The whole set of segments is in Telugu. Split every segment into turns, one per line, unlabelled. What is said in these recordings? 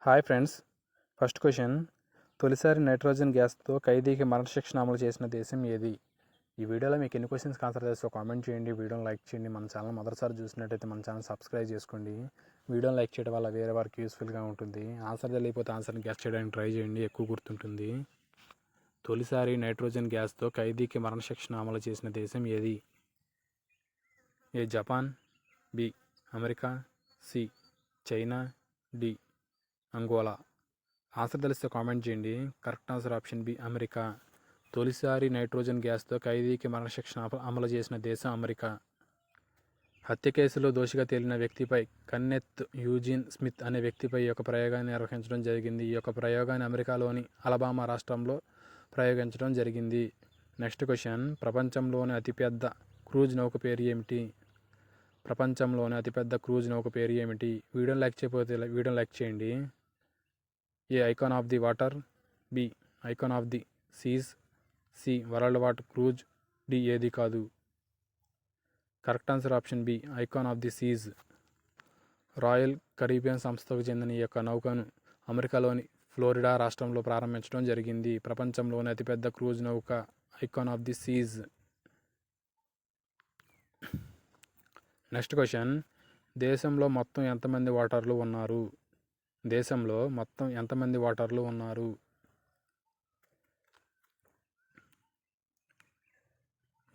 Hi friends. ఫస్ట్ క్వశ్చన్, తొలిసారి నైట్రోజన్ గ్యాస్తో ఖైదీకి మరణశిక్షణ అమలు చేసిన దేశం ఏది? ఈ వీడియోలో మీకు ఎన్ని క్వశ్చన్స్కి ఆన్సర్ చేస్తే కామెంట్ చేయండి, వీడియోని లైక్ చేయండి. మన ఛానల్ మొదటిసారి చూసినట్టయితే మన ఛానల్ సబ్స్క్రైబ్ చేసుకోండి. వీడియోని లైక్ చేయడం వల్ల వేరే వారికి యూస్ఫుల్గా ఉంటుంది. ఆన్సర్ తెలియకపోతే ఆన్సర్ని గెస్ చేయడానికి ట్రై చేయండి, ఎక్కువ గుర్తుంటుంది. తొలిసారి నైట్రోజన్ గ్యాస్తో ఖైదీకి మరణశిక్షణ అమలు చేసిన దేశం ఏది? A Japan, B America, C China, D Angola. Answer తెలిస్తే కామెంట్ చేయండి. Correct answer option B America. తొలిసారి నైట్రోజన్ గ్యాస్తో ఖైదీకి మరణశిక్షణ అమలు చేసిన దేశం అమెరికా. హత్య కేసులో దోషిగా తేలిన వ్యక్తిపై కన్నెత్ యూజిన్ స్మిత్ అనే వ్యక్తిపై ఈ యొక్క ప్రయోగాన్ని నిర్వహించడం జరిగింది. ఈ యొక్క ప్రయోగాన్ని అమెరికాలోని అలబామా రాష్ట్రంలో ప్రయోగించడం జరిగింది. నెక్స్ట్ క్వశ్చన్, ప్రపంచంలోని అతిపెద్ద క్రూజ్ నౌక పేరు ఏమిటి? ప్రపంచంలోని అతిపెద్ద క్రూజ్ నౌక పేరు ఏమిటి? వీడియోని లైక్ చేయకపోతే వీడియోని లైక్ చేయండి. A icon of the water, B icon of the seas, C world water cruise, D ఏది కాదు. Correct answer option B icon of the seas. Royal Caribbean సంస్థకు చెందిన ఈ యొక్క నౌకను అమెరికాలోని ఫ్లోరిడా రాష్ట్రంలో ప్రారంభించడం జరిగింది. ప్రపంచంలోని అతిపెద్ద క్రూజ్ నౌక icon of the seize. Next question, దేశంలో మొత్తం ఎంతమంది ఓటర్లు ఉన్నారు? దేశంలో మొత్తం ఎంతమంది ఓటర్లు ఉన్నారు?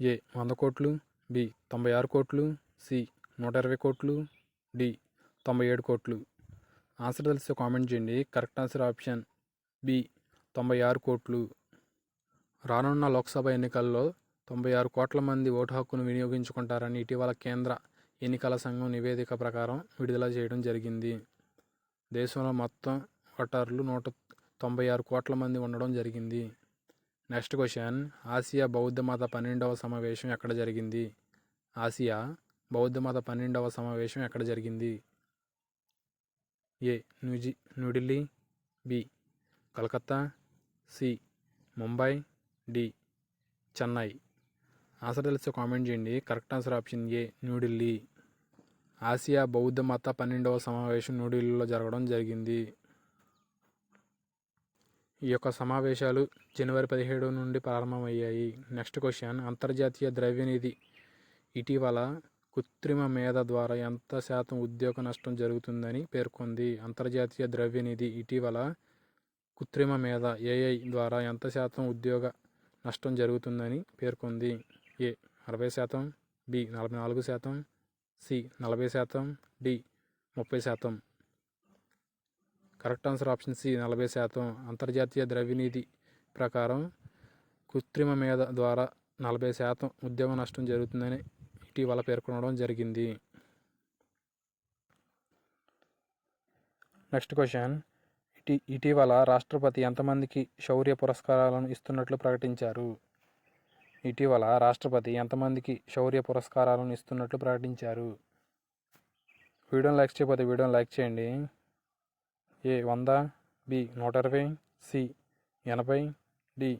ఏ 100 కోట్లు, బి 96 కోట్లు, సి 120 కోట్లు, డి 97 కోట్లు. ఆన్సర్ తెలిస్తే కామెంట్ చేయండి. కరెక్ట్ ఆన్సర్ ఆప్షన్ బి 96 కోట్లు. రానున్న లోక్సభ ఎన్నికల్లో 96 కోట్ల మంది ఓటు హక్కును వినియోగించుకుంటారని ఇటీవల కేంద్ర ఎన్నికల సంఘం నివేదిక ప్రకారం విడుదల చేయడం జరిగింది. దేశంలో మొత్తం ఓటర్లు 196 కోట్ల మంది ఉండడం జరిగింది. నెక్స్ట్ క్వశ్చన్, ఆసియా బౌద్ధ మత 12వ సమావేశం ఎక్కడ జరిగింది? ఆసియా బౌద్ధ మత 12వ సమావేశం ఎక్కడ జరిగింది? A New Delhi, B Calcutta, C Mumbai, D Chennai. Answer తెలిస్తే కామెంట్ చేయండి. Correct answer option A New Delhi. Asia బౌద్ధ మత 12వ సమావేశం న్యూఢిల్లీలో జరగడం జరిగింది. ఈ యొక్క సమావేశాలు జనవరి 17 నుండి ప్రారంభమయ్యాయి. నెక్స్ట్ క్వశ్చన్, అంతర్జాతీయ ద్రవ్యనిధి ఇటీవల కృత్రిమ మేధ ద్వారా ఎంత శాతం ఉద్యోగ నష్టం జరుగుతుందని పేర్కొంది? అంతర్జాతీయ ద్రవ్యనిధి ఇటీవల కృత్రిమ మేధ ఏఐ ద్వారా ఎంత శాతం ఉద్యోగ నష్టం జరుగుతుందని పేర్కొంది? A 60%, B 44%, C 40%, D 30%. Correct answer option C 40%. అంతర్జాతీయ ద్రవ్యనిధి ప్రకారం కృత్రిమ మేధ ద్వారా 40% ఉద్యోగ నష్టం జరుగుతుందని ఇటీవల పేర్కొనడం జరిగింది. నెక్స్ట్ క్వశ్చన్, ఇటీవల రాష్ట్రపతి ఎంతమందికి శౌర్య పురస్కారాలను ఇస్తున్నట్లు ప్రకటించారు? ఇటీవల రాష్ట్రపతి ఎంతమందికి శౌర్య పురస్కారాలను ఇస్తున్నట్లు ప్రకటించారు? వీడియోని లైక్ చేయకపోతే వీడియోని లైక్ చేయండి. A 100, B 120, C 80, D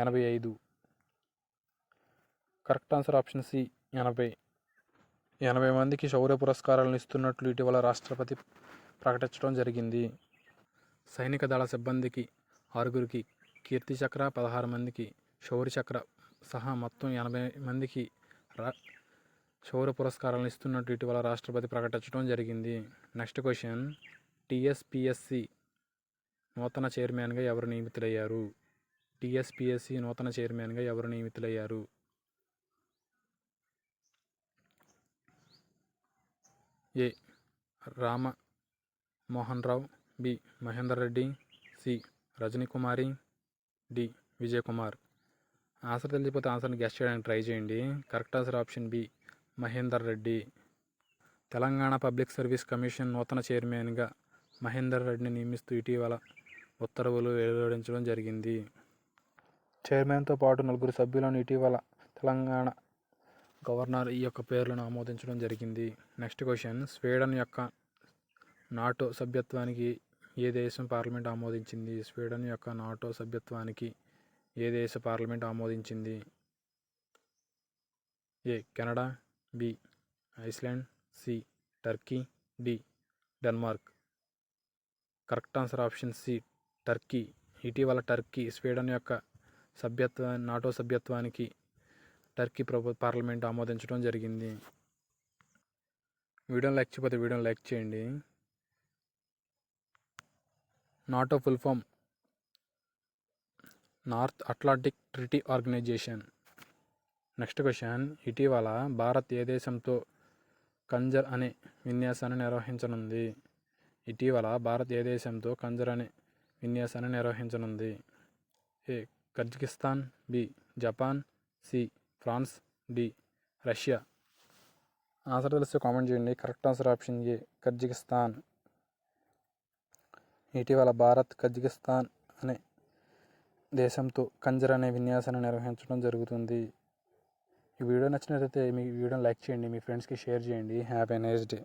85. Correct answer option C 80. 80 మందికి శౌర్య పురస్కారాలను ఇస్తున్నట్లు ఇటీవల రాష్ట్రపతి ప్రకటించడం జరిగింది. సైనిక దళ సిబ్బందికి 6గురికి కీర్తి చక్ర, 16 మందికి శౌర్య చక్ర సహా మొత్తం 80 మందికి శౌర్య పురస్కారాలను ఇస్తున్నట్టు ఇటీవల రాష్ట్రపతి ప్రకటించడం జరిగింది. నెక్స్ట్ క్వశ్చన్, టీఎస్పీఎస్సీ నూతన చైర్మన్గా ఎవరు నియమితులయ్యారు? టీఎస్పీఎస్సీ నూతన చైర్మన్గా ఎవరు నియమితులయ్యారు? A Rama Mohan Rao, B Mahender Reddy, C Rajani Kumari, D Vijay Kumar. Answer తెలియకపోతే ఆన్సర్ని గెస్ చేయడానికి ట్రై చేయండి. Correct answer option B Mahender Reddy. Telangana public service commission నూతన చైర్మన్గా మహేందర్ రెడ్డిని నియమిస్తూ ఇటీవల ఉత్తర్వులు వెలువడించడం జరిగింది. చైర్మన్తో పాటు 4 సభ్యులను ఇటీవల తెలంగాణ గవర్నర్ ఈ యొక్క పేర్లను ఆమోదించడం జరిగింది. నెక్స్ట్ క్వశ్చన్, స్వీడన్ యొక్క నాటో సభ్యత్వానికి ఏ దేశం పార్లమెంట్ ఆమోదించింది? స్వీడన్ యొక్క నాటో సభ్యత్వానికి ఏ దేశ పార్లమెంట్ ఆమోదించింది? A Canada, B Iceland, C Turkey, D Denmark. Correct answer option C Turkey. ఇటీవల టర్కీ స్వీడన్ యొక్క నాటో సభ్యత్వానికి టర్కీ పార్లమెంట్ ఆమోదించడం జరిగింది. వీడియోని లైక్ చేయకపోతే వీడియోని లైక్ చేయండి. NATO full form North Atlantic Treaty Organisation. Next question, ఇటీవల భారత్ ఏ దేశంతో కంజర్ అనే విన్యాసాన్ని నిర్వహించనుంది? ఇటీవల భారత్ ఏ దేశంతో కంజర్ అనే విన్యాసాన్ని నిర్వహించనుంది? A Kazakhstan, B Japan, C France, D Russia. Answer తెలిస్తే కామెంట్ చేయండి. Correct answer option A Kazakhstan. ఇటీవల భారత్ కజకిస్తాన్ అనే దేశంతో కంజర్ అనే విన్యాసాన్ని నిర్వహించడం జరుగుతుంది. ఈ వీడియో నచ్చినట్లయితే మీ వీడియోని లైక్ చేయండి, మీ ఫ్రెండ్స్కి షేర్ చేయండి. Have a nice day.